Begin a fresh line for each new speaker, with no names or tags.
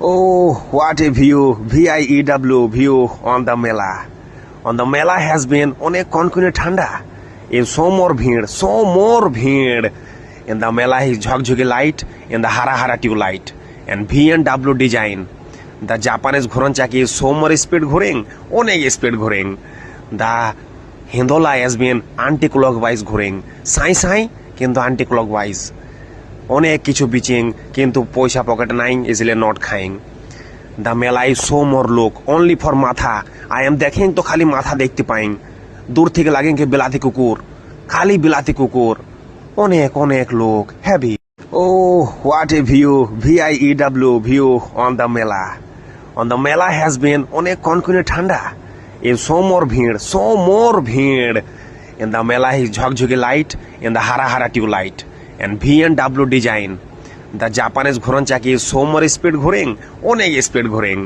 Oh, what a view! VIEW view on the Mela. On the Mela has been অনেক কনকনে ঠান্ডা. Is so more bhid. In the Mela is ঝকঝকে light, in the hara hara light. And V&W design. The Japanese ঘোরন চাকি is so more speed ঘোরেং, অনেক speed ঘোরেং. The Hindola has been anti-clockwise ঘোরেং. সাই কিন্তু anti-clockwise. অনেক কিছু বিচিং কিন্তু পয়সা পকেটে নাই easily not Khaing the mela is so more look only for মাথা আই এম দেখেং তো খালি মাথা দেখতে পাইং দূর থেকে লাগেং কি বিলাতি কুকুর খালি বিলাতি কুকুর অনেক লোক হ্যাভি ও what a view VIEW view on the mela has been অনেক কনকনে ঠান্ডা ইজ সো মোর ভিড় ইন দ্য মেলা ইজ ঝকঝকে লাইট ইন দ্য হারা light and V&W design. The Japanese ঘোরন চাকি so more speed ঘোরেং, অনেক speed ঘোরেং.